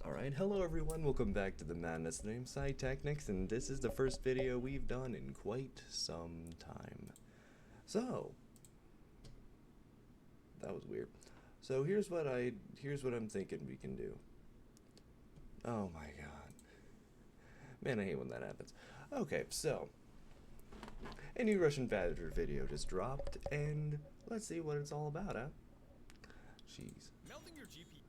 Alright, hello everyone, welcome back to the madness. Name's Technics, and this is the first video we've done in quite some time. So, that was weird. So here's what I'm thinking we can do. Oh my god. Man, I hate when that happens. Okay, so, a new TheRussianBadger video just dropped, and let's see what it's all about, huh? Jeez. Melting your GPU.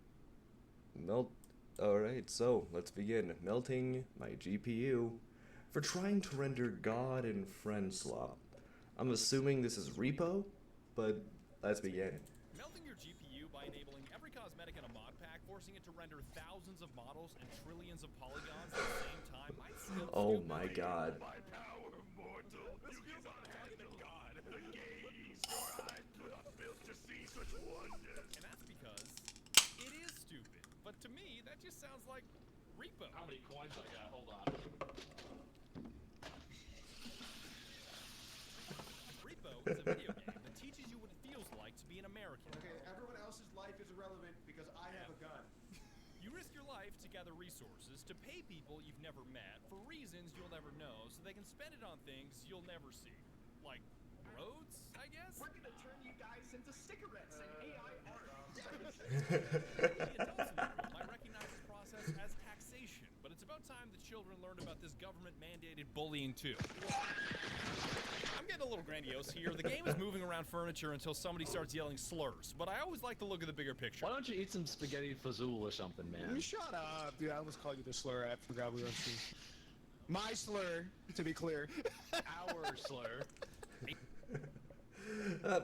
Alright, so let's begin. Melting my GPU for trying to render God in friendslop. I'm assuming this is repo, but let's begin. Melting your GPU by enabling every cosmetic in a mod pack, forcing it to render thousands of models and trillions of polygons at the same time might still Oh my god. My power, mortal. You cannot handle God. The gaze your eyes do not built to see such wonders. And that's because it is stupid. But to me, that just sounds like repo. How many coins I got? Hold on. Repo is a video game that teaches you what it feels like to be an American. Okay, everyone else's life is irrelevant because I have a gun. You risk your life to gather resources, to pay people you've never met for reasons you'll never know, so they can spend it on things you'll never see. Like roads, I guess? We're gonna turn you guys into cigarettes and AI art. The adults in the room might recognize this process as taxation, but it's about time the children learned about this government-mandated bullying too. I'm getting a little grandiose here. The game is moving around furniture until somebody starts yelling slurs, but I always like to look at the bigger picture. Why don't you eat some spaghetti fazool or something, man? You shut up, dude. I almost called you the slur. I forgot we were on stream. My slur, to be clear. Our slur.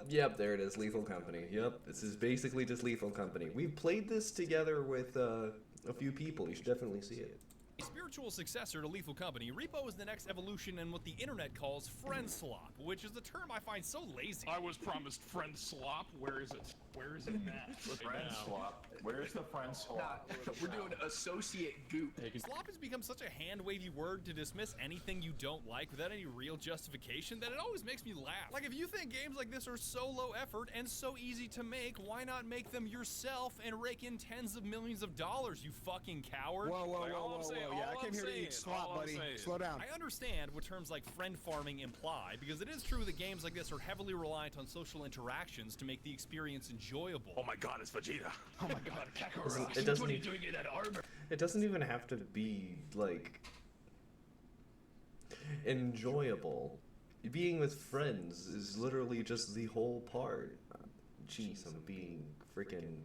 Yep, there it is, Lethal Company. Yep, this is basically just Lethal Company. We've played this together with a few people. You should definitely see it. A spiritual successor to Lethal Company, Repo is the next evolution in what the internet calls friendslop, which is a term I find so lazy. I was promised friend slop. Where is it? Where is it at? Friend swap. Where's the friend swap? We're doing associate goop. Slop has become such a hand-wavy word to dismiss anything you don't like without any real justification that it always makes me laugh. Like, if you think games like this are so low effort and so easy to make, why not make them yourself and rake in tens of millions of dollars, you fucking coward? Whoa. Yeah, I came here to saying, eat slop, buddy. Slow down. I understand what terms like friend farming imply, because it is true that games like this are heavily reliant on social interactions to make the experience enjoyable. Oh my God, it's Vegeta. Oh my god, Kakarot. It doesn't What are you even- doing in that armor? It doesn't even have to be, like, enjoyable. Being with friends is literally just the whole part. Jeez, I'm being freaking...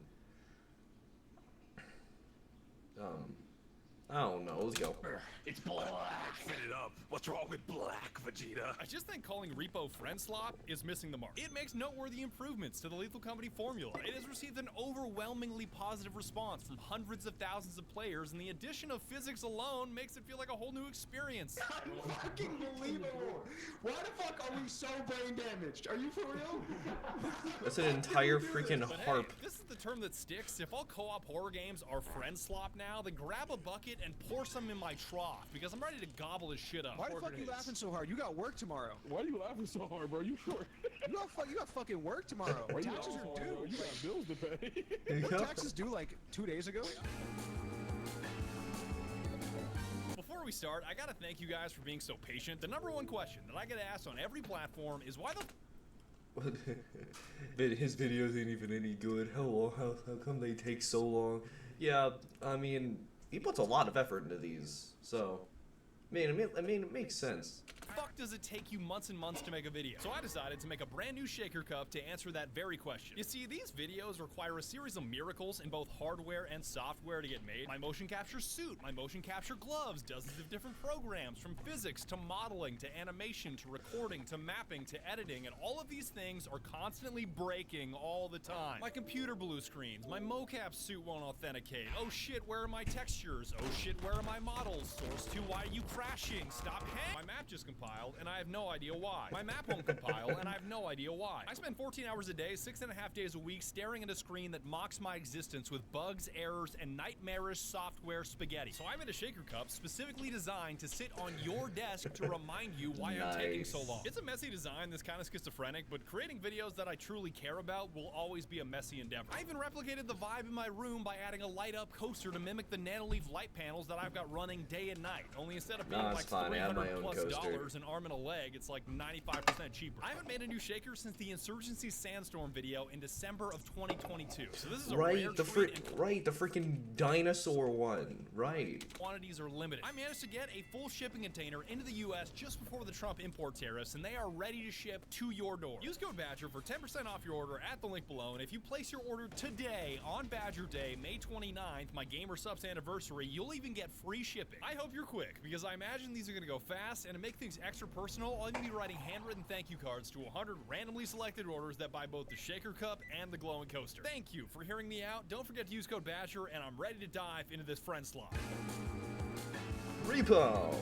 I don't know, let's go. It's black. Fit it up. What's wrong with black, Vegeta? I just think calling Repo friendslop is missing the mark. It makes noteworthy improvements to the Lethal Company formula. It has received an overwhelmingly positive response from hundreds of thousands of players, and the addition of physics alone makes it feel like a whole new experience. Fucking believable. Why the fuck are we so brain damaged? Are you for real? That's an entire freaking But hey, harp. this is the term that sticks. If all co-op horror games are friendslop now, then grab a bucket and pour some in my trough, because I'm ready to gobble this shit up. Why the fuck are you laughing so hard? You got work tomorrow. Why are you laughing so hard, bro? You sure? You got fucking work tomorrow. Taxes are due. You got bills to pay. Weren't taxes due like 2 days ago? Before we start, I gotta thank you guys for being so patient. The number one question that I get asked on every platform is why the His videos ain't even any good. How come they take so long? Yeah, I mean, he puts a lot of effort into these, so... I mean, it makes sense. fuck does it take you months and months to make a video? So I decided to make a brand new shaker cup to answer that very question. You see, these videos require a series of miracles in both hardware and software to get made. My motion capture suit, my motion capture gloves, dozens of different programs, from physics to modeling to animation to recording to mapping to editing, and all of these things are constantly breaking all the time. My computer blue screens, my mocap suit won't authenticate. Oh shit, where are my textures? Oh shit, where are my models? Source 2, why are you crashing? Stop hang. My map just compiled, compiled, and I have no idea why. My map won't compile, and I have no idea why. I spend 14 hours a day, 6.5 days a week, staring at a screen that mocks my existence with bugs, errors, and nightmarish software spaghetti. So I made a shaker cup specifically designed to sit on your desk to remind you why I'm taking so long. It's a messy design that's kind of schizophrenic, but creating videos that I truly care about will always be a messy endeavor. I even replicated the vibe in my room by adding a light-up coaster to mimic the Nanoleaf light panels that I've got running day and night. Only instead of being like $300+ an arm and a leg, it's like 95% cheaper. I haven't made a new shaker since the Insurgency Sandstorm video in December of 2022. So this is a rare treat, the freaking dinosaur one. Right. Quantities are limited. I managed to get a full shipping container into the US just before the Trump import tariffs, and they are ready to ship to your door. Use code Badger for 10% off your order at the link below, and if you place your order today on Badger Day, May 29th, my Gamer Subs anniversary, you'll even get free shipping. I hope you're quick, because I imagine these are gonna go fast, and to make things extra personal, I'm gonna be writing handwritten thank you cards to 100 randomly selected orders that buy both the shaker cup and the glowing coaster. Thank you for hearing me out. Don't forget to use code Badger, and I'm ready to dive into this friend slot. Repo.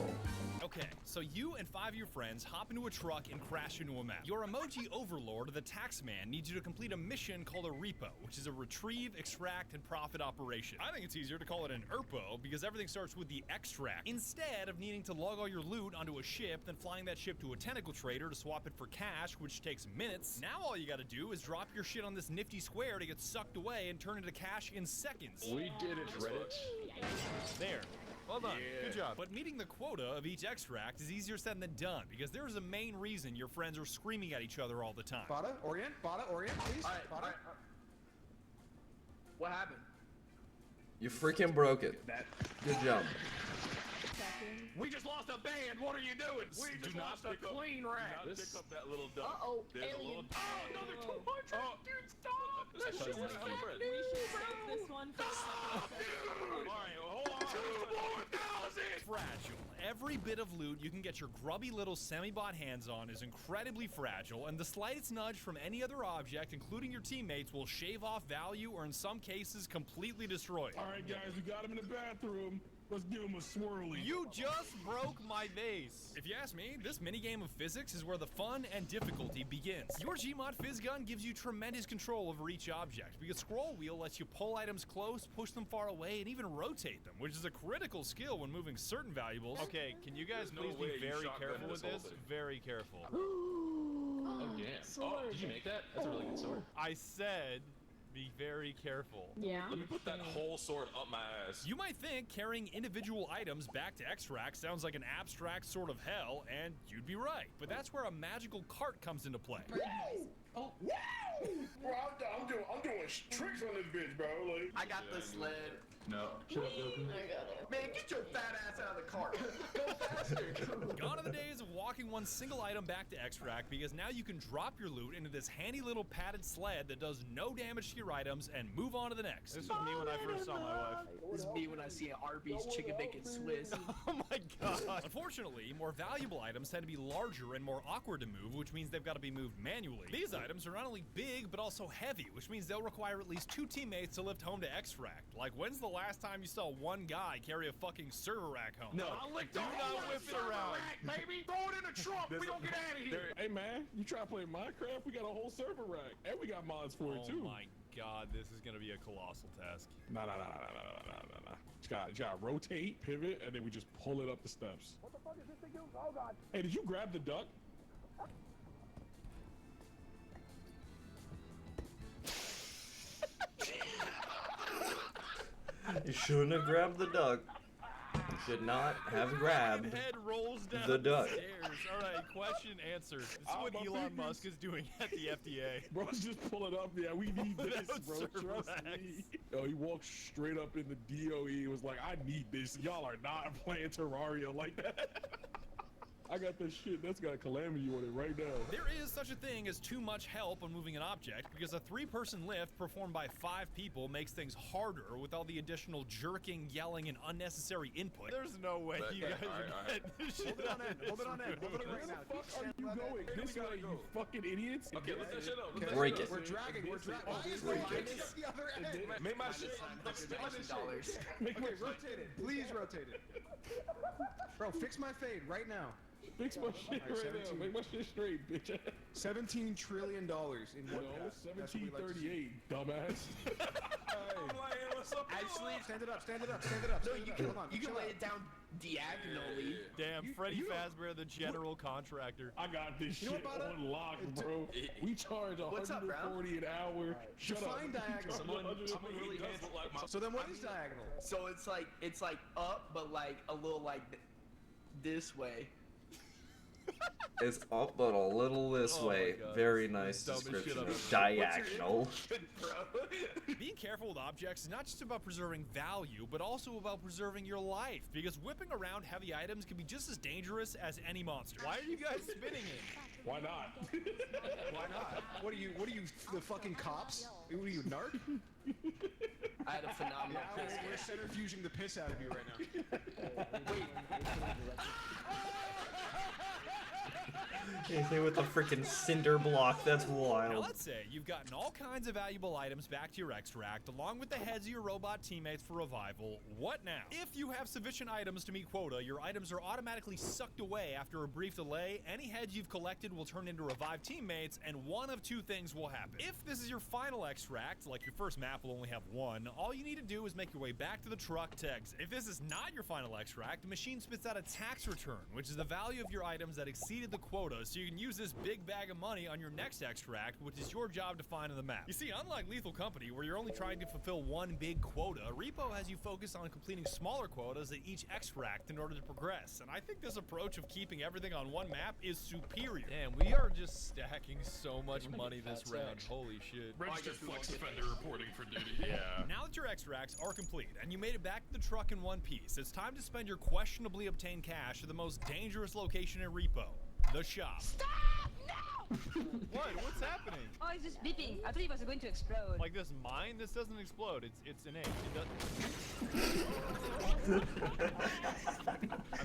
Okay, so you and 5 of your friends hop into a truck and crash into a map. Your emoji overlord, the taxman, needs you to complete a mission called a repo, which is a retrieve, extract, and profit operation. I think it's easier to call it an ERPO because everything starts with the extract, instead of needing to log all your loot onto a ship, then flying that ship to a tentacle trader to swap it for cash, which takes minutes. Now all you gotta do is drop your shit on this nifty square to get sucked away and turn into cash in seconds. We did it, Reddit. There. Well done. Good job. But meeting the quota of each extract is easier said than done, because there is a main reason your friends are screaming at each other all the time. Bada, orient, please. Bada. What happened? You freaking broke it. Good job. We just lost a band. What are you doing? We Do just not lost a pick up- clean Do rack. not pick up that little duck. Uh-oh, There's a little alien. duck. Oh, another 200. Oh. Dude, stop. This is That shit was so fake bad. news, We should bro. save this one for All right, well, hold on. 2,000. Fragile. Every bit of loot you can get your grubby little semi-bot hands on is incredibly fragile, and the slightest nudge from any other object, including your teammates, will shave off value or in some cases completely destroy it. All right, guys, we got him in the bathroom. Let's give him a swirly. You just broke my vase. If you ask me, this minigame of physics is where the fun and difficulty begins. Your Gmod Fizz Gun gives you tremendous control over each object, because Scroll Wheel lets you pull items close, push them far away, and even rotate them, which is a critical skill when moving certain valuables. Okay, can you guys There's no please way be you very shotgun careful with this whole this? thing. Very careful. Oh, damn. Oh, did you make that? That's a really good sword. I said be very careful. Yeah. Let me put that whole sword up my ass. You might think carrying individual items back to extract sounds like an abstract sort of hell, and you'd be right. But that's where a magical cart comes into play. Bro, I'm doing tricks on this bitch, bro. Like, I got the sled. No. Shut up, Goku. Man, get your fat ass out of the cart. Go faster. Gone are the days of walking one single item back to extract, because now you can drop your loot into this handy little padded sled that does no damage to your items and move on to the next. This was me when I first saw my wife. This is me when I see an Arby's chicken bacon Swiss. Oh my god. Unfortunately, more valuable items tend to be larger and more awkward to move, which means they've got to be moved manually. These items are not only big, but also heavy, which means they'll require at least 2 teammates to lift home to extract. Like, when's the last time you saw one guy carry a fucking server rack home? No, I licked the whole whip it around. Rack, baby. Throw it in the trunk. We gonna get out of here. hey, man, you try to play Minecraft? We got a whole server rack. And we got mods for it, Oh too. my god, this is gonna be a colossal task. Nah. You gotta rotate, pivot, and then we just pull it up the steps. What the fuck is this thing doing? Oh, God. Hey, did you grab the duck? You shouldn't have grabbed the duck. You should not have grabbed Head rolls down the duck. stairs. All right, question answered. This is what my Elon fingers. Musk is doing at the FDA. Bro, just pull it up. Yeah, we need this, Without bro. server Trust racks. me. Yo, he walked straight up in the DOE. He was like, I need this. Y'all are not playing Terraria like that. I got this shit. That's got a calamity on it right now. There is such a thing as too much help when moving an object, because a 3-person lift performed by 5 people makes things harder with all the additional jerking, yelling, and unnecessary input. There's no way you guys are getting this shit out of this Hold it on end. Hold it on Where right the now. fuck are you going? This way, you fucking idiots. Okay, lift that shit up. Okay. Break it. We're dragging. We're dragging. Oh, Why is break the it. minus the other end? Make my shit. $180. Make my Okay, rotate it. Please rotate it. Bro, fix my fade right now. Fix my shit Alright, right now. 17. Make my shit straight, bitch. $17 trillion in one No, pass. That's what we like to see. 1738, dumbass. Actually, stand it up, stand it up, stand it up. No, stand you it up. can Hold on, you can chill lay out. it down diagonally. Damn, Freddy Fazbear, the general contractor. I got this You know shit what, Bada? on lock, bro. We charge What's up, bro? $140 an hour. Shut up. Define diagonal. Someone really handle like my. So then what is diagonal? So it's like up, but like a little like this way. It's up but a little this Oh my way. God. Very nice Dumbest shit description I've of ever diagonal. Good, bro. Being careful with objects is not just about preserving value, but also about preserving your life. Because whipping around heavy items can be just as dangerous as any monster. Why are you guys spinning it? Why not? Why not? What are you, the fucking cops? What are you, narc? I had a phenomenal Yeah, piss. we're centrifuging the piss out of you right now. Anything with a freaking cinder block, that's Now wild. let's say you've gotten all kinds of valuable items back to your extract, along with the heads of your robot teammates for revival. What now? If you have sufficient items to meet quota, your items are automatically sucked away after a brief delay. Any heads you've collected will turn into revived teammates, and one of two things will happen. If this is your final extract, like your first map will only have one, all you need to do is make your way back to the truck to exit. If this is not your final extract, the machine spits out a tax return, which is the value of your items that exceeded the quota, so you can use this big bag of money on your next extract, which is your job to find on the map. You see, unlike Lethal Company, where you're only trying to fulfill one big quota, Repo has you focus on completing smaller quotas at each extract in order to progress, and I think this approach of keeping everything on one map is superior. Damn, we are just stacking so much money this round. Holy shit. Registered flex offender reporting for duty. Yeah. Now that your extracts are complete and you made it back to the truck in one piece, it's time to spend your questionably obtained cash at the most dangerous location in Repo, the shop. Stop! No! What? What's happening? Oh, it's just beeping. I thought it was going to explode. Like this mine? This doesn't explode. It's innate. It doesn't.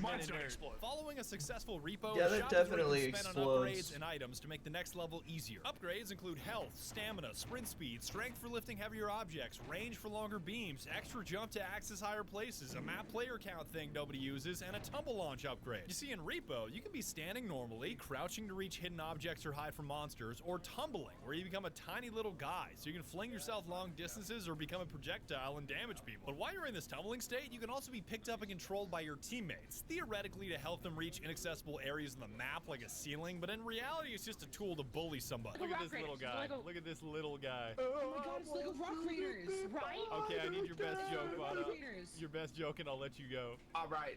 Mine's gonna explode. Following a successful repo, Yeah, the that shop is where definitely you can spend on explodes. upgrades and items to make the next level easier. Upgrades include health, stamina, sprint speed, strength for lifting heavier objects, range for longer beams, extra jump to access higher places, a map player count thing nobody uses, and a tumble launch upgrade. You see, in repo, you can be standing normally, crouching to reach hidden objects or hide from monsters, or tumbling, where you become a tiny little guy, so you can fling yourself long distances or become a projectile and damage people. But while you're in this tumbling state, you can also be picked up and controlled by your teammates, theoretically to help them reach inaccessible areas on the map like a ceiling, but in reality it's just a tool to bully somebody. Look at this little guy. Look at this little guy. Oh my god, it's like a rock raiders, right? Okay, I need your best joke, Rock Vada. raiders. Your best joke and I'll let you go. All right.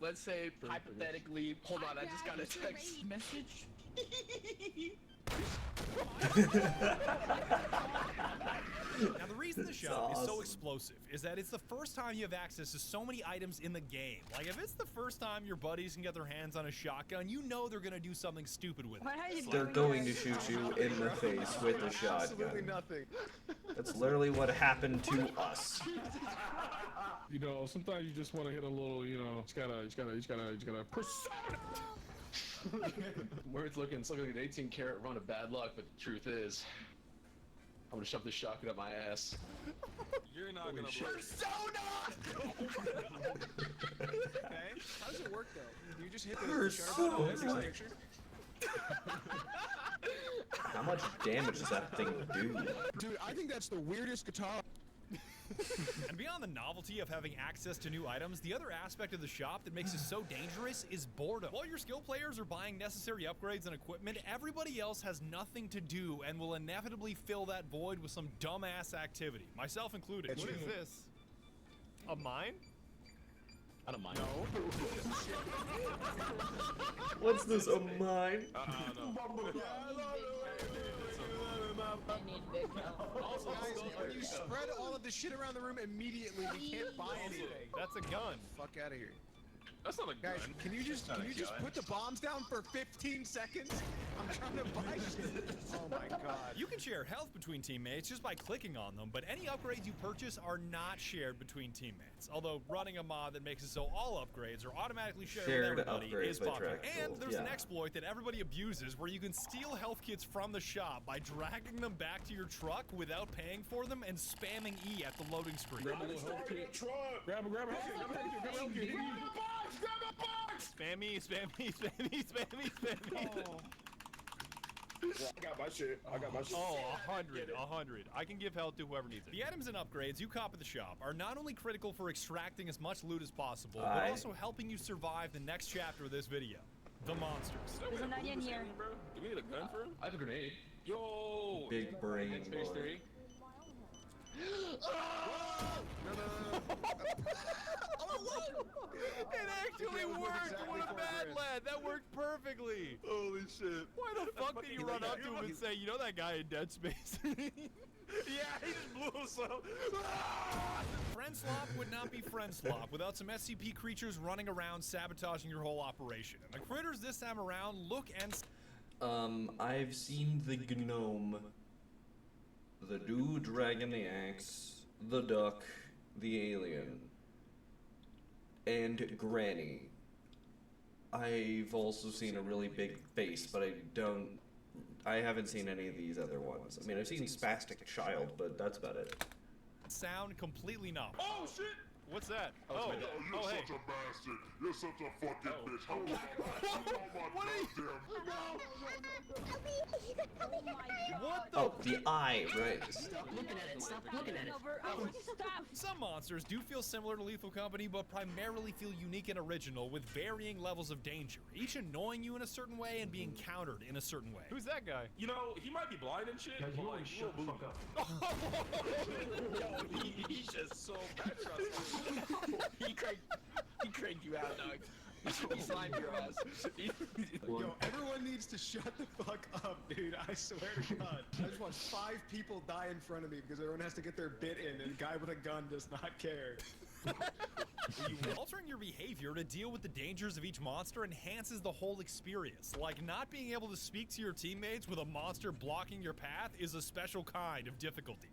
Let's say hypothetically. Hold on, I just got a It's a text raid. message. Now, the reason the shop is so awesome. explosive is that it's the first time you have access to so many items in the game. Like, if it's the first time your buddies can get their hands on a shotgun, you know they're gonna do something stupid with it. What are you They're doing going to here? shoot you in the face with a Absolutely shotgun. nothing. That's literally what happened to us. You know, sometimes you just want to hit a little, you know, just gotta persona. It's looking like an 18-karat run of bad luck, but the truth is, I'm gonna shove this shotgun up my ass. You're not gonna Persona! Okay. How does it work though? You just hit the Persona. sharp button every picture? How much damage does that thing do? Dude, I think that's the weirdest guitar. And beyond the novelty of having access to new items, the other aspect of the shop that makes it so dangerous is boredom. While your skill players are buying necessary upgrades and equipment, everybody else has nothing to do and will inevitably fill that void with some dumbass activity, myself included. That's What you. is this? A mine? I don't mind. What's this, a mine? I need big help. Also, guys, when you spread all of the shit around the room immediately, we can't buy anything. That's a gun. Fuck out of here. That's not a gun. Guys, can you just put the bombs down for 15 seconds? I'm trying to buy shit. Oh my god. You can share health between teammates just by clicking on them, but any upgrades you purchase are not shared between teammates. Although running a mod that makes it so all upgrades are automatically shared Shared with everybody upgrades is by popular. Trackable, And there's an yeah. exploit that everybody abuses where you can steal health kits from the shop by dragging them back to your truck without paying for them and spamming E at the loading screen. Grab a little health kit. Grab a health kit. Grab a health kit. Grab a box! Spam me, spam me, spam me, spam me, spam me. Yeah, I got my shit. I got my shit. Oh, 100, 100. I can give help to whoever needs it. The items and upgrades you cop at the shop are not only critical for extracting as much loot as possible, but also helping you survive the next chapter of this video. The monsters. There's an onion here. Bro, do we need a gun for him? I have a grenade. Yo! Big brain Space boy. 3. It actually worked! What a bad lad! That worked perfectly! Holy shit. Why the fuck did you run up to him and say, you know that guy in Dead Space? Yeah, he just blew himself. Friendslop would not be Friendslop without some SCP creatures running around sabotaging your whole operation. And the critters this time around look and... I've seen the gnome, the dude dragging the axe, the duck, the alien, and Granny. I've also seen a really big face, but I haven't seen any of these other ones. I mean, I've seen Spastic Child, but that's about it. sound completely numb. Oh, shit! What's that? Oh, You're oh, hey. such a bastard. You're such a fucking bitch. Oh my goddamn. What the? Oh, the eye, right. Stop looking at it. Stop looking at it. Stop. Some monsters do feel similar to Lethal Company, but primarily feel unique and original with varying levels of danger, each annoying you in a certain way and being countered in a certain way. Who's that guy? You know, he might be blind and shit, Guys, but you like, wanna shut the fuck up? Yo, he's just so bad, trust me. He cranked you out, dog. He slimed your ass. Yo, everyone needs to shut the fuck up, dude. I swear to God. I just watched 5 people die in front of me because everyone has to get their bit in, and a guy with a gun does not care. Altering your behavior to deal with the dangers of each monster enhances the whole experience. Like, not being able to speak to your teammates with a monster blocking your path is a special kind of difficulty.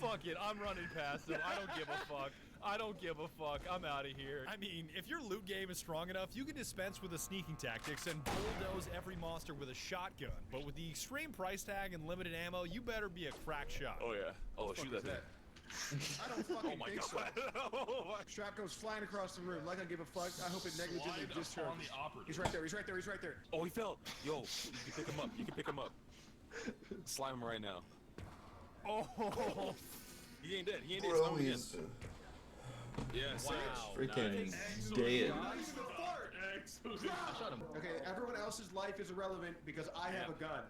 Fuck it, I'm running past him. I don't give a fuck. I don't give a fuck. I'm out of here. I mean, if your loot game is strong enough, you can dispense with the sneaking tactics and bulldoze every monster with a shotgun. But with the extreme price tag and limited ammo, you better be a crack shot. Oh, yeah. Oh, shoot that thing. I don't fucking Oh my think God. so. Oh my. Strap goes flying across the room. Like I give a fuck. I hope it negligently Slide discharges. upon the operative. He's right there. He's right there. He's right there. Oh, he fell. Yo, you can pick him up. You can pick him up. Slime him right now. Oh, He ain't dead. He ain't dead. Bro, Slime him again. he's Yeah, wow. freaking Excellent dead. job. Not even a fart. I shot him. Okay, everyone else's life is irrelevant because I have a gun.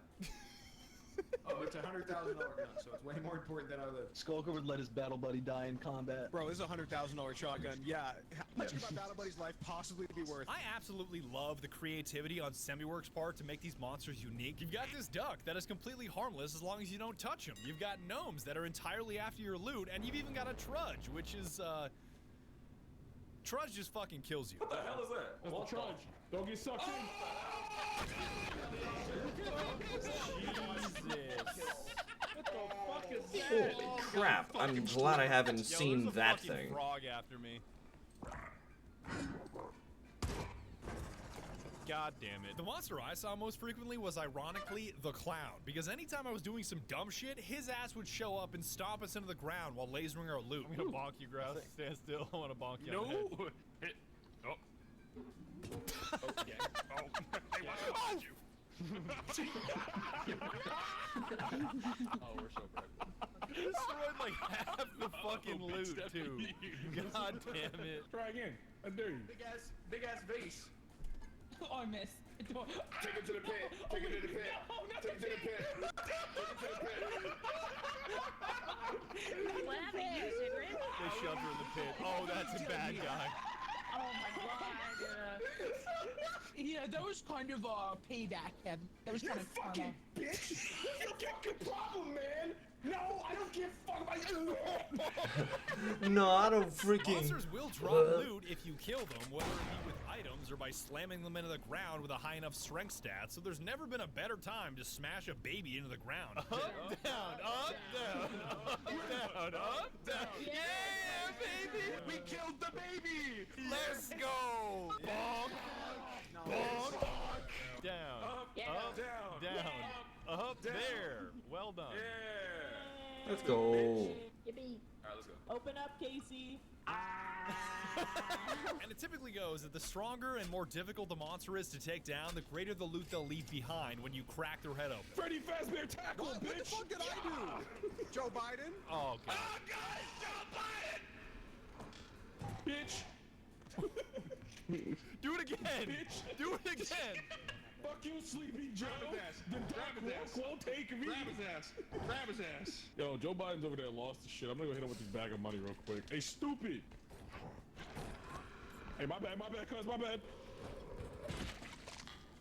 Oh, it's a $100,000 gun, so it's way more important than I live. Skulker would let his battle buddy die in combat. Bro, this is a $100,000 shotgun. Yeah, how much could my battle buddy's life possibly be worth? I absolutely love the creativity on Semiworks' part to make these monsters unique. You've got this duck that is completely harmless as long as you don't touch him. You've got gnomes that are entirely after your loot, and you've even got a trudge, which is, Trudge just fucking kills you. What the hell is that? That's the trudge. Don't get sucked in. Holy crap, I'm glad I haven't Yo, seen there's a that fucking thing. frog after me. God damn it. The monster I saw most frequently was ironically the clown, because anytime I was doing some dumb shit, his ass would show up and stomp us into the ground while lasering our loot. I'm gonna bonk you, Grouse. Stand still. I wanna bonk you. No. on the head. Hit. Oh. Okay. Oh. Hey, watch out behind you. Oh, we're so broke. Destroyed like half the fucking loot, too. God damn it. Try again. I dare you. Big ass vase. Oh, I missed. Take it to the pit. Take it to the pit. Take it to the pit. What happened, Sigrid? They shoved her in the pit. Oh, that's a bad guy. Oh my god. Yeah, that was kind of payback, Kevin. That was kind of Fucking bitch. You get good problem, man. No, I don't give a fuck about No, I don't freaking. Monsters will drop loot if you kill them, whether it be with items or by slamming them into the ground with a high enough strength stat, so there's never been a better time to smash a baby into the ground. Up, down, up, down, up, down, up, down. Yeah, baby! We killed the baby! Let's go! Bonk! Bonk! Down, Yeah. up, down, down. There. Well done. Yeah. Let's go. Yippee. All right, let's go. Open up, Casey. And it typically goes that the stronger and more difficult the monster is to take down, the greater the loot they'll leave behind when you crack their head open. Freddy Fazbear tackle, What bitch! the fuck did I do? Joe Biden? Oh, God. Oh, guys, Joe Biden! Bitch! Do it again. Bitch. Do it again. Fuck you, Sleepy Joe! Grab his ass. Then Grab his ass. won't take me! Grab his ass. Grab his ass. Yo, Joe Biden's over there lost his shit. I'm gonna go hit him with this bag of money real quick. Hey, stupid! Hey, my bad, cuz, my bad.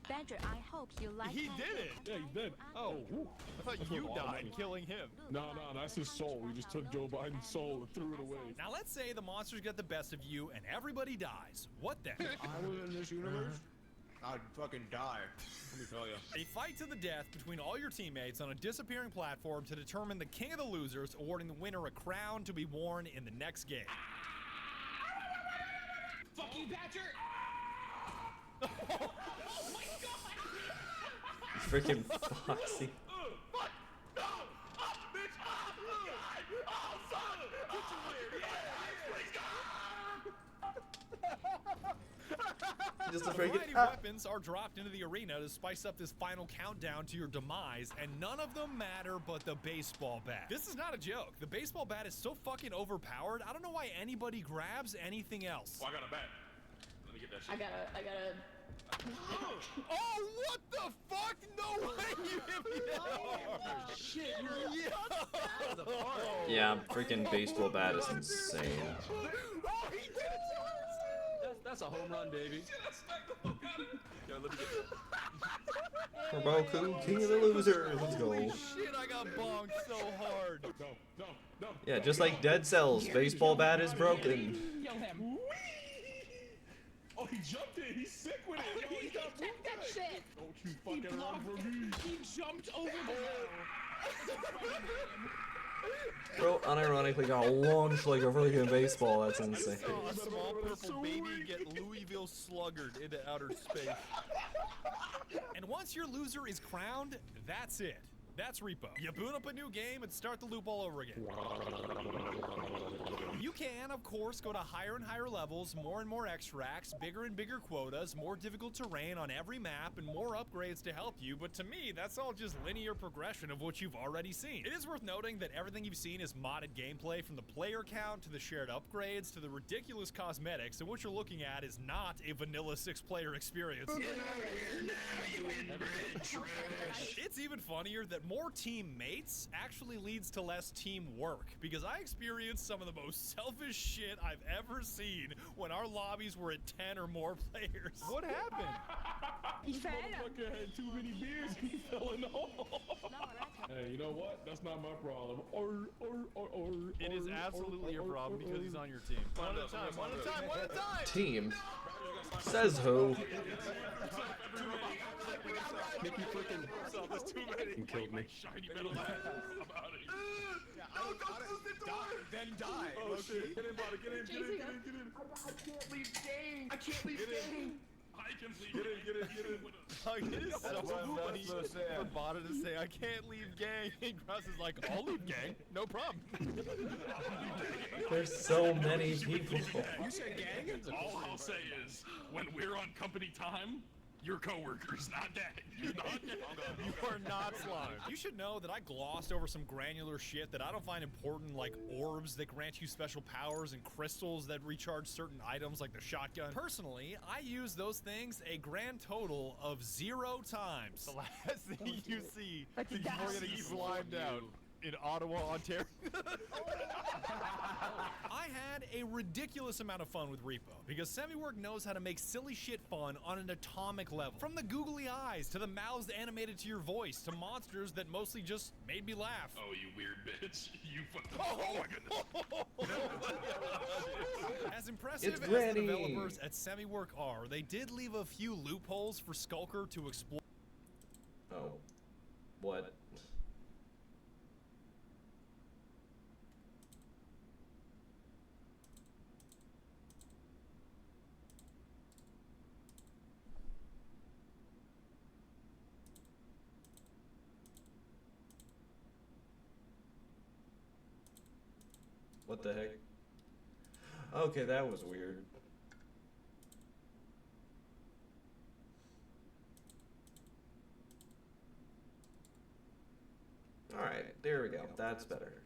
Badger, I hope you like He did it. Yeah, he did. Oh, woo. I thought That's you worth a lot of died money. killing him. No, that's his soul. We just took Joe Biden's soul and threw it away. Now let's say the monsters get the best of you and everybody dies. What then? I was in this universe? I'd fucking die. Let me tell ya. A fight to the death between all your teammates on a disappearing platform to determine the king of the losers, awarding the winner a crown to be worn in the next game. Fuck you, Badger. Freaking Foxy. Fuck! No! Oh, bitch! Oh, God! Oh, son! Get your weird! Yeah! Please, God! Just a A variety freaking. of weapons are dropped into the arena to spice up this final countdown to your demise, and none of them matter but the baseball bat. This is not a joke. The baseball bat is so fucking overpowered, I don't know why anybody grabs anything else. Oh, I got a bat. Let me get that shit. I gotta. Oh, what the fuck? No way you hit me that hard. Shit, Yeah, freaking baseball bat is insane. That's a home run, baby. Yo, let me get that. Roku, king of the losers. Let's go. Holy shit, I got bonked so hard. No. Yeah, just like Dead Cells, baseball bat is broken. Kill him. Oh, he jumped in. He's sick with it. Yo, he got Check that shit. Don't you He fucking run blocked for me. it. He jumped over the Bro, unironically got launched like a freaking baseball. That's insane. Saw a small purple baby get Louisville sluggered into outer space. And once your loser is crowned, that's it. That's Repo. You boot up a new game and start the loop all over again. You can, of course, go to higher and higher levels, more and more extracts, bigger and bigger quotas, more difficult terrain on every map, and more upgrades to help you, but to me, that's all just linear progression of what you've already seen. It is worth noting that everything you've seen is modded gameplay, from the player count to the shared upgrades to the ridiculous cosmetics, and what you're looking at is not a vanilla 6-player experience. It's even funnier that more teammates actually leads to less teamwork, because I experienced some of the most selfish shit I've ever seen when our lobbies were at 10 or more players. What happened? He fell. Motherfucker had too many beers and he fell in the hole. Hey, you know what? That's not my problem. It is absolutely your problem because he's on your team. One at a time, one at a time, one at a time! Team. Says who? Mickey freaking killed me. Shiny metal ass. I'm out of here. Then die. Oh shit. Get in, buddy. Get in. I can't leave gang. I can't leave gang. I can leave. Get in. Like, it is so funny for Bada to say, I can't leave gang. And Russ is like, I'll leave gang. No problem. There's so many people. You said gang? All I'll say is, when we're on company time, your coworkers, not that. You're not that. You are not slime. You should know that I glossed over some granular shit that I don't find important, like orbs that grant you special powers and crystals that recharge certain items like the shotgun. Personally, I use those things a grand total of 0 times. The last thing you see before getting slimed out in Ottawa, Ontario. I had a ridiculous amount of fun with Repo because Semiwork knows how to make silly shit fun on an atomic level. From the googly eyes to the mouths animated to your voice to monsters that mostly just made me laugh. Oh, you weird bitch. You oh my goodness. As impressive It's as Granny. the developers at Semiwork are, they did leave a few loopholes for Skulker to explore. Oh. What? What the heck? Okay, that was weird. Alright, there we go. That's better.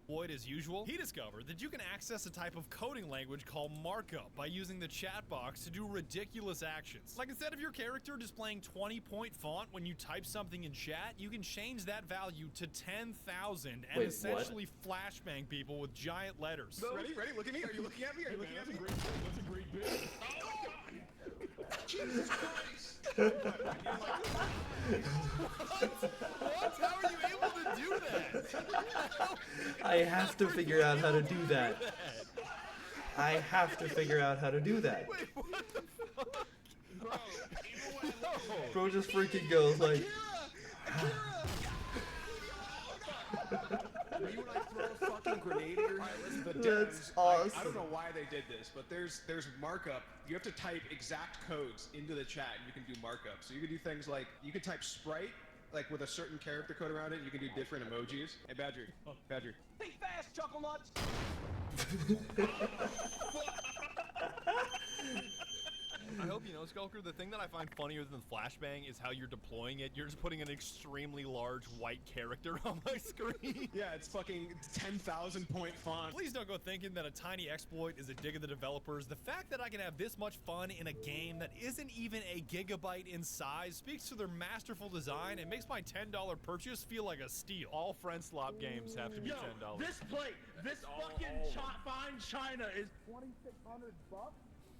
Void as usual, he discovered that you can access a type of coding language called markup by using the chat box to do ridiculous actions. Like instead of your character displaying 20-point font when you type something in chat, you can change that value to 10,000 and Wait, essentially flashbang people with giant letters. Ready? Look at me. Are you looking at me? Are you looking at me? That's a great bit. Jesus Christ! What? How are you able to do that? I have to figure out how to do that. I have to figure out how to do that. Wait, what the fuck? Bro just freaking goes like... You and I throw a fucking grenade at your head. Listen, the That's devs, awesome. I don't know why they did this, but there's markup. You have to type exact codes into the chat, and you can do markup. So you can do things like you can type Sprite, like with a certain character code around it. You can do different emojis. Hey, Badger. Think fast, Chuckle Nuts. I hope you know, Skulker, the thing that I find funnier than flashbang is how you're deploying it. You're just putting an extremely large white character on my screen. Yeah, it's fucking 10,000 point font. Please don't go thinking that a tiny exploit is a dig at the developers. The fact that I can have this much fun in a game that isn't even a gigabyte in size speaks to their masterful design and makes my $10 purchase feel like a steal. All friendslop games have to be $10. This plate, this fucking fine China is $2,600 bucks.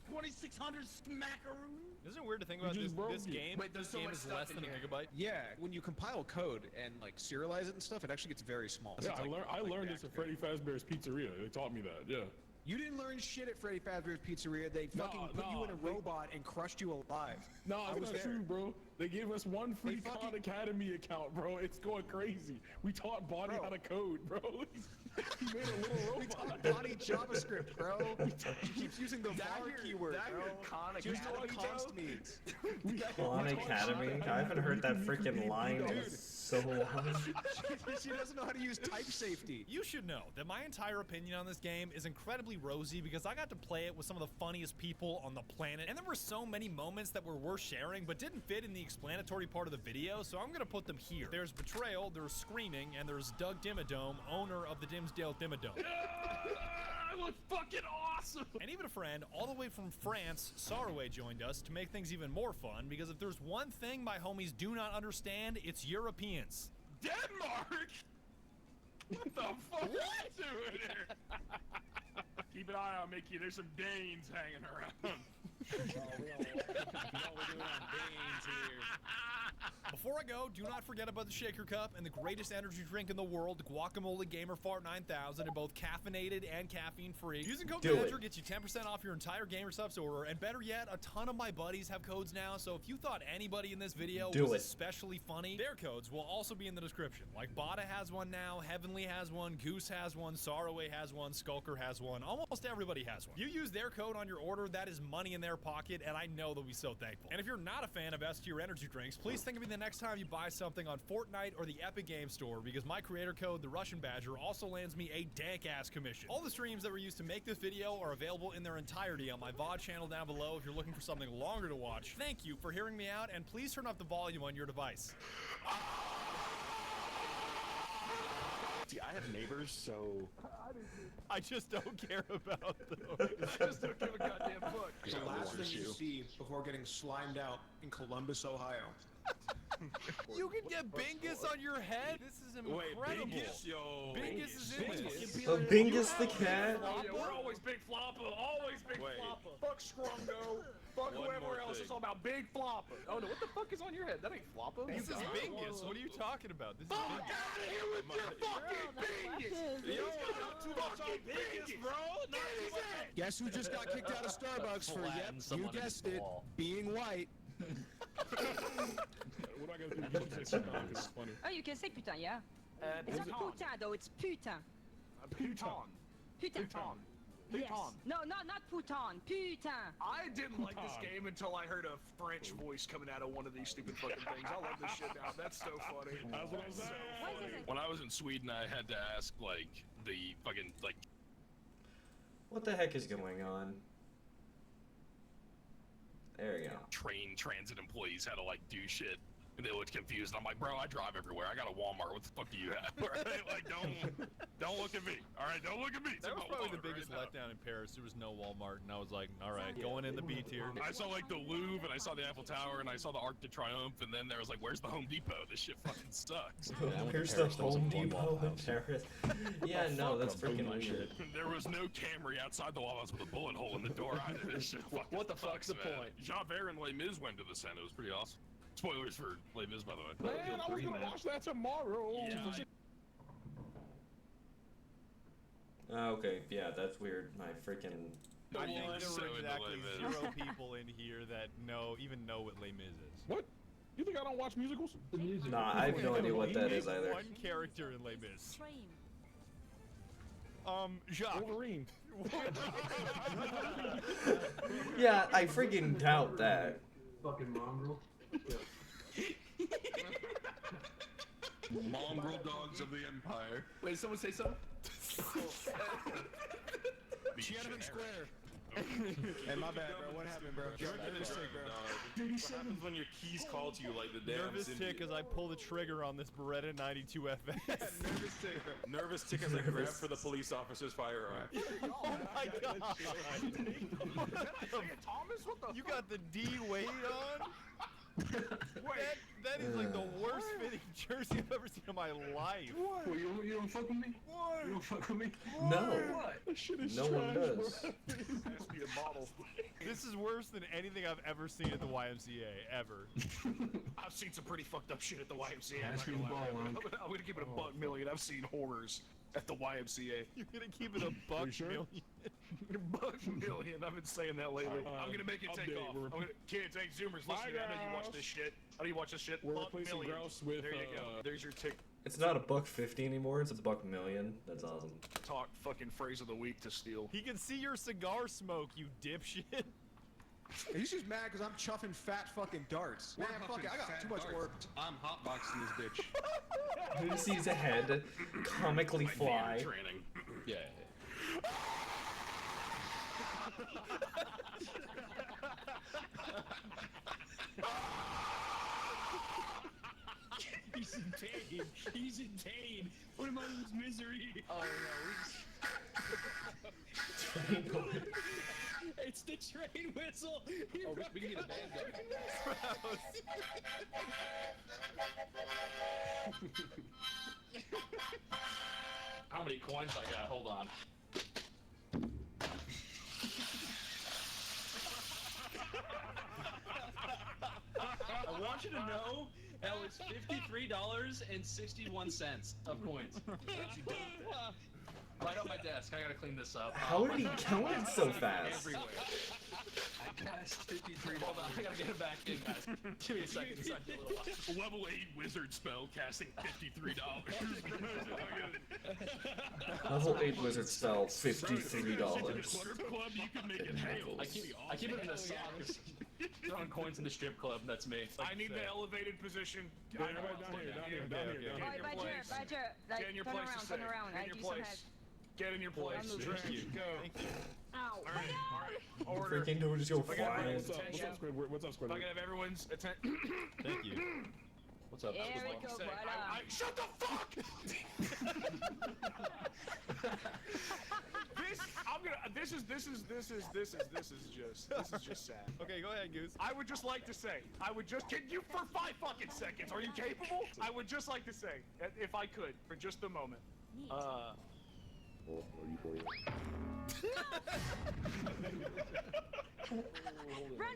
2,600 smackaroos. Isn't it weird to think about this game? Wait, there's so game much is stuff less in than a here. gigabyte. Yeah, when you compile code and like serialize it and stuff, it actually gets very small. Yeah, So it's I learned this at Freddy Fazbear's Pizzeria. They taught me that. Yeah. You didn't learn shit at Freddy Fazbear's Pizzeria. They fucking put you in a robot and crushed you alive. No, I was that's there. true, bro. They gave us one free They Khan fucking- Academy account, bro. It's going crazy. We taught Bonnie how to code, bro. He made a little We robot. taught Bonnie JavaScript, bro. She keeps using the var keyword, bro. Khan She doesn't know what Academy, const means. Khan Academy? I haven't heard that freaking line in so long. She doesn't know how to use type safety. You should know that my entire opinion on this game is incredibly rosy because I got to play it with some of the funniest people on the planet, and there were so many moments that were worth sharing but didn't fit in the explanatory part of the video, so I'm gonna put them here. There's Betrayal, there's Screaming, and there's Doug Dimmadome, owner of the Dimsdale Dimmadome. I look fucking awesome. And even a friend all the way from France, Sarway, joined us to make things even more fun because if there's one thing my homies do not understand, it's Europeans. Denmark? What the fuck are you doing here? Keep an eye on Mickey. There's some Danes hanging around. Before I go, do not forget about the Shaker Cup and the greatest energy drink in the world, Guacamole Gamer Fart 9000, in both caffeinated and caffeine-free. Using code Badger gets you 10% off your entire GamerSupps order, and better yet, a ton of my buddies have codes now, so if you thought anybody in this video was especially funny, their codes will also be in the description. Like Bada has one now, Heavenly has one, Goose has one, Saraway has one, Skulker has one, almost everybody has one. You use their code on your order, that is money in their pocket, and I know they'll be so thankful. And if you're not a fan of S-tier energy drinks, please think of me the next time you buy something on Fortnite or the Epic Game Store, because my creator code, TheRussianBadger, also lands me a dank-ass commission. All the streams that were used to make this video are available in their entirety on my VOD channel down below if you're looking for something longer to watch. Thank you for hearing me out, and please turn off the volume on your device. See, I have neighbors, so I just don't care about them. I just don't give a goddamn fuck. The last thing you see before getting slimed out in Columbus, Ohio. You can get Bingus on your head? This is incredible. Bingus? Yo. Bingus is in this. Bingus the cat? Oh, yeah, we're always Big Floppa. Always Big Floppa. Fuck Scrungo. Fuck whoever else. It's all about Big Floppa. Oh no, what the fuck is on your head? That ain't Floppa. This is Bingus. What are you talking about? This is Fuck Bingus. out of here with your fucking Bingus. Yo, not too much on Bingus, bro. Not too much. Guess who just got kicked out of Starbucks for, you guessed it, being white. What am I gonna do? You can say putain, 'cause it's funny. Oh, you can say putain, yeah. It's not putain though, it's putain. Putain. Putain. Putain. Yes. Putain. No, not putain. Putain. I didn't like this Putain. game until I heard a French voice coming out of one of these stupid fucking things. I love this shit now. That's so funny. That's what I'm saying. Why is it? When I was in Sweden, I had to ask, like, the fucking, like... What the heck is going on? There we go. train transit employees how to, like, do shit. And they looked confused. I'm like, bro, I drive everywhere. I got a Walmart. What the fuck do you have? Right? Like, don't look at me. All right, don't look at me. It's That was about probably the Walmart biggest right now. letdown in Paris. There was no Walmart, and I was like, all right, going in the B tier. I saw, like, the Louvre, and I saw the Eiffel Tower, and I saw the Arc de Triomphe, and then there was like, where's the Home Depot? This shit fucking sucks. Here's the Home Depot in Paris. Yeah, no, that's freaking weird. There was no Camry outside the Wawa's with a bullet hole in the door either. This shit fucking What the fuck's the man. point? Javert and Les Mis went to the Senate. It was pretty awesome. Spoilers for Les Mis, by the way. Man, I was gonna watch that tomorrow. Okay, yeah, that's weird. My freaking... I think there So were into exactly Les Mis. 0 people in here that even know what Les Mis is. What? You think I don't watch musicals? Nah, I have no idea what that is either. One character in Les Mis. Stream. Jacques. Wolverine. Yeah, I freaking doubt that. Fucking mongrel. Mongrel dogs of the Empire. Wait, did someone say something? Tiananmen Square. Hey, my bad, bro. What happened, bro? Nervous tick, bro. What happens when your keys call to you like the damn Nervous tick as I pull the trigger on this Beretta 92 FS. Nervous tick, bro. Nervous tick as I grab for the police officer's firearm. Oh my god! Thomas, what the You got the D weight on? That is like the worst fitting jersey I've ever seen in my life. What? You don't fuck with me? You don't fuck with me? No. That shit is No one trash, does. bro. has to be a model. This is worse than anything I've ever seen at the YMCA, ever. I've seen some pretty fucked up shit at the YMCA. Pass me the ball, Unc. I'm gonna keep it a buck million. I've seen horrors at the YMCA. You're gonna keep it a buck sure? million. Buck million. I've been saying that lately. I'm gonna make it take update, off. we're- I'm gonna, kids, hey, Zoomers, listen. I know you watch this shit. How do you watch this shit? We're Buck replacing million. grouse with, There you go. There's your tick It's not $1.50 anymore, it's $1,000,000. That's awesome. talk fucking phrase of the week to steal. He can see your cigar smoke, you dipshit. He's just mad because I'm chuffing fat fucking darts. Man, fuck it. I got too much work. I'm hotboxing this bitch. Who sees a head comically fly? Training. Yeah. He's in pain. He's in pain. What am I in his misery? Oh no, It's the train whistle. Oh, we can get a band going. How many coins I got? Hold on. I want you to know that was $53.61 of coins. Right on my desk. I gotta clean this up. How did he count it so fast? Everywhere. Guys, $53. Hold on, I gotta get it back in, guys. Give me a second. It's like a little while. Level 8 wizard spell casting $53. Level 8 wizard spell, $53. Strip club, you can make it hail. I keep it in the sock. Throwing coins in the strip club. That's me. I need the elevated position. Down here. Badger, like, Get in your turn place around, to turn stay. around. Get I in do your some place. head. Get in your place. Thank Train, go. Ow. Order. Freaking dude just go If I can have flying. everyone's What's up, attention. Squidward? What's up, If I Squidward? can have everyone's attention. Thank you. What's up? Here we go, voila. Shut the fuck! This is just sad. Okay, go ahead, Goose. I would just like to say, can you for 5 fucking seconds, are you capable? I would just like to say, if I could, for just a moment, Neat. Run!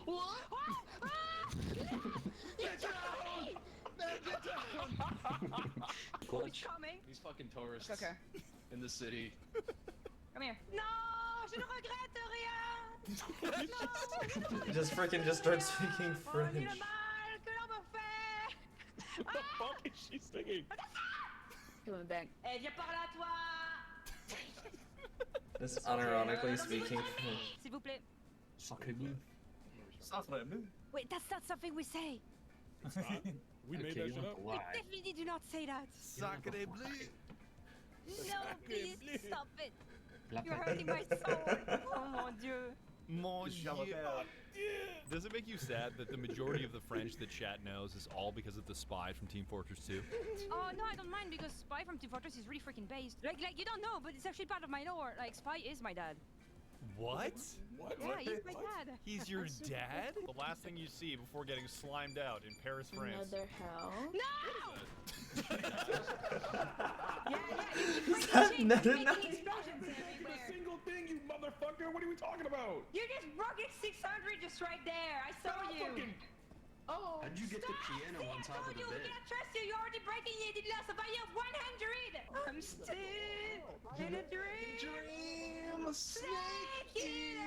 What? He's coming. These fucking tourists Okay. in the city. Come here. No, je ne regrette rien. He just freaking just starts speaking Oh, French. le mal que l'on me fait. What the fuck is she singing? Coming back. Eh, viens par là, toi. Just unironically speaking. S'il vous plaît. Sacré bleu. Wait, that's not something we say. We made Okay, that you shit want up. to We lie. definitely do not say that. Sacré bleu. No, please stop it. La You're patate. hurting my soul. Oh mon dieu. Mon Dieu. Does it make you sad that the majority of the French that chat knows is all because of the spy from Team Fortress 2? Oh no, I don't mind because Spy from Team Fortress is really freaking based. Like you don't know, but it's actually part of my lore. Like Spy is my dad. What? Yeah, he's my dad. He's your dad? The last thing you see before getting slimed out in Paris, France. Another hell. No! Yeah, Is that you not freaking enough? making explosions A everywhere. single thing, you motherfucker. What are we talking about? You just broke it 600 just right there. I saw you. Fucking Oh, How'd you get the stop. piano See, on top I of told the you, bed? we cannot trust you. You're already breaking it. It lost about you 100. I'm still in a dream. Snake eater.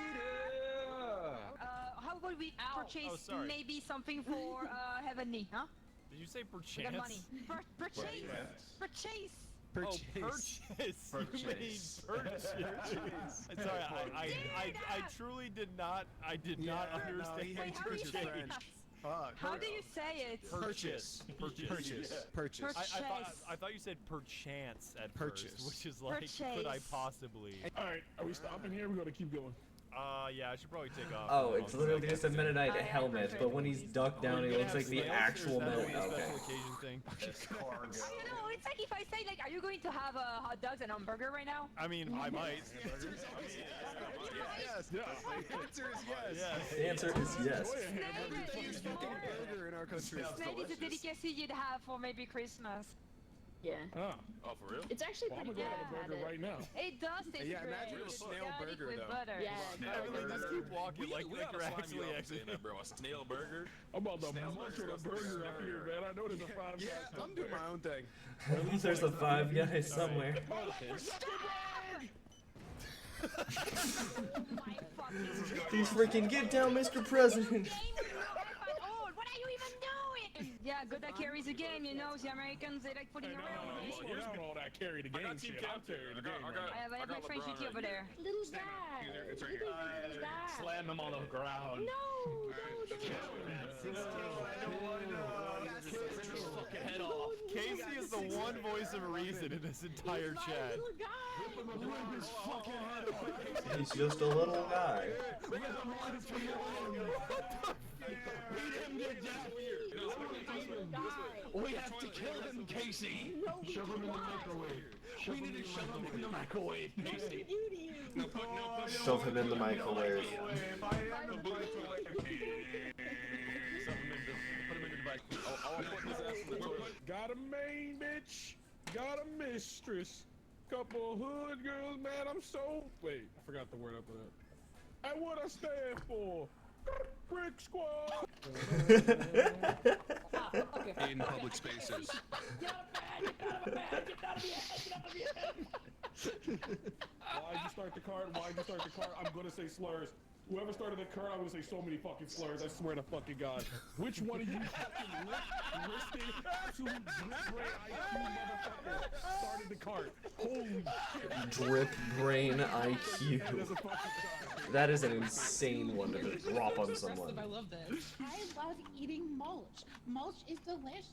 How about we purchase sorry. maybe something for Heavenly, huh? Did you say We got perchance? money. Purchase. Purchase. Oh, purchase. You mean purchase. I'm sorry, I truly did not. I did not understand. Wait, how do you say it? How do you say it? Purchase. Purchase. I thought you said perchance at Purchase. first, which is like, could I Purchase. possibly? All right, are we stopping here? We're gonna keep going. Yeah, I should probably take off. Oh, it's literally just a Mennonite helmet, but when he's ducked down, he Are you looks gonna like the have snails, actual or is that Mennonite. only a Okay. special occasion thing? I don't know. It's like if I say like, are you going to have hot dogs and hamburger right now? I mean, I might. Yes. The answer is yes. Yes. The answer is yes. Everything is fucking burger in our country. Maybe it's a delicacy you'd have for maybe Christmas. Yeah. Oh, Oh, for real? It's actually well, I'm pretty gonna good. go have a burger right now. It does taste Yeah, great. imagine a It's snail got it burger, with though. butter. Yeah. Everything just keep walking like we you're actually saying that, bro. A snail burger. I'm about to Snail munch burger. on a burger up here, man. I know there's a five. Yeah, I'm doing my own thing. There's a Five Guys somewhere. Please freaking get down, Mr. President. What are you even doing? Yeah, good at carries the game, you know. The Americans, they like putting around. Slow down all that carry the I game got team shit. I'm captain. carrying the I game. got- right I have my got friend LeBron Shuki over right there. Little guy. It's right Little here. guy. Slam him on the ground. No, Fucking head off. Casey is the one voice of reason in this entire chat. little guy. He's just a little guy. We have to kill him, Casey. Shove him in the microwave. We need to shove him in the microwave, Casey. Shove him in the microwave. Got a main bitch. Got a mistress. Couple hood girls, man. I'm so. Wait, I forgot the word after that. And what I stand for. Brick Squad. In public spaces. Why'd you start the card? Why'd you start the card? I'm gonna say slurs. Whoever started the card, I'm gonna say so many fucking slurs. I swear to fucking God. Which one of you fucking listed absolute drip brain IQ motherfucker started the card? Holy shit. Drip brain IQ. That's a fucking card. That is an insane one to drop on someone. I love this. I love eating mulch. Mulch is delicious.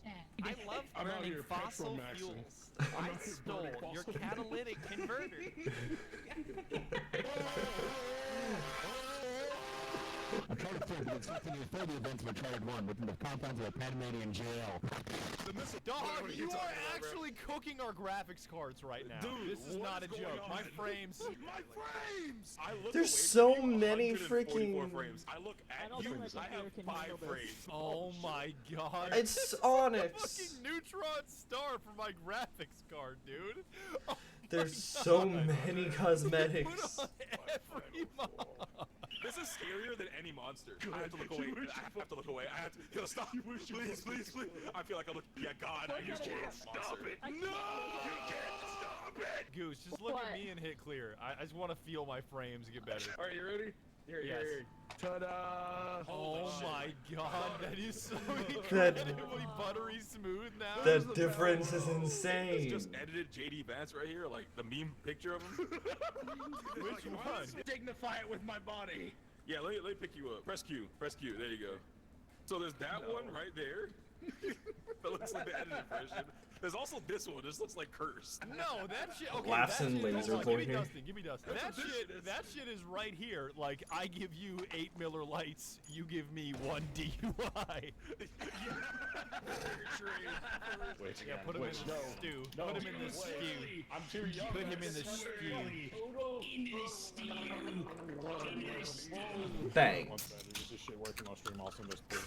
I love I'm out burning here fossil petromaxing. fuels. I'm I out here stole burning your fossil catalytic converter. A charge 4 is expecting a 30 events of a charge 1 within the confines of a Panamanian jail. Dog, you are actually cooking our graphics cards right now. Dude, this is not a joke. My frames. My frames! I look There's away so from you, many 144 freaking- frames. I look at you, I have 5 frames. Oh my god. It's This is Onyx. a fucking neutron star for my graphics card, dude. Oh There's so many cosmetics. Put on every mod. This is scarier than any monster. I have to look away. I have to look away. I have to. Yo, stop. Please, please, please. I feel like I look. Yeah, God. I just can't stop it. No! You can't stop Goose, just look at me and hit clear. I just want to feel my frames get better. All right, you ready? Here, Yes. here. Ta-da! Oh my god, that is so That- incredibly buttery smooth now. The difference is insane. Just edited JD Vance right here, like the meme picture of him. Which one? Dignify it with my body. Yeah, let me pick you up. Press Q. Press Q. There you go. So there's that one right there. That looks like the edited version. There's also this one. This looks like cursed. No, that shit. Okay, Laughs that and shit, laser hold on, point give me here. Dustin. Give me Dustin. That shit is right here. Like I give you 8 Miller Lights, you give me 1 DUI. Yeah, put him in the stew. Put him in the stew. I'm too young. Put him in the stew. Bang. This shit working on stream also missed too.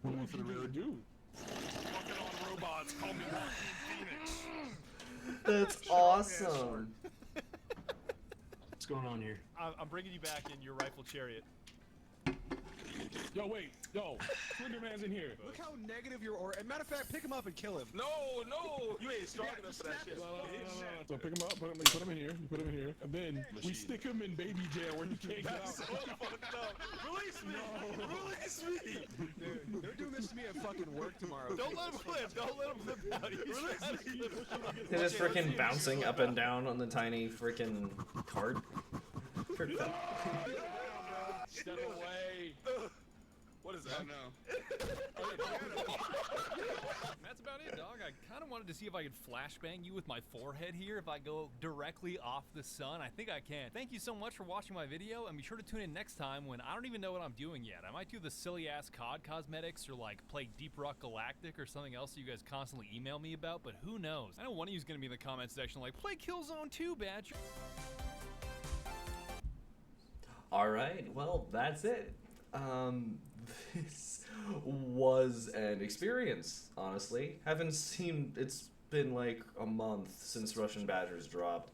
One for the road. Dude. Fucking on robots. Call me Phoenix. That's awesome. What's going on here? I'm bringing you back in your rifle chariot. Yo, wait. Yo, Slender Man's in here. Look how negative your aura. As a matter of fact, pick him up and kill him. No, you ain't strong enough for that shit. No. So pick him up, put him in here, put him in here, and then we stick him in baby jail where he can't get out. That's so fucked up. Release me! Release me! Dude, they're doing this to me at fucking work tomorrow. Don't let him flip. Don't let him flip out. He's just freaking bouncing up and down on the tiny freaking cart. Step away. What is that? That's about it, dog. I kind of wanted to see if I could flashbang you with my forehead here if I go directly off the sun. I think I can. Thank you so much for watching my video, and be sure to tune in next time when I don't even know what I'm doing yet. I might do the silly-ass COD cosmetics or, like, play Deep Rock Galactic or something else that you guys constantly email me about, but who knows? I know one of you is going to be in the comment section like, play Killzone 2, Badger. Alright, well, that's it. This was an experience, honestly. Haven't seen, it's been like a month since Russian Badgers dropped.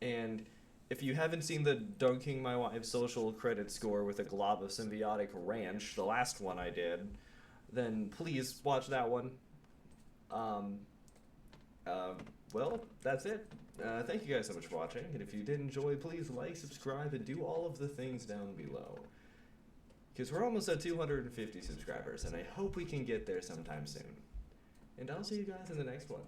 And if you haven't seen the dunking my wife's social credit score with a glob of symbiotic ranch, the last one I did, then please watch that one. Well, that's it. Thank you guys so much for watching, and if you did enjoy, please like, subscribe, and do all of the things down below. Because we're almost at 250 subscribers, and I hope we can get there sometime soon. And I'll see you guys in the next one.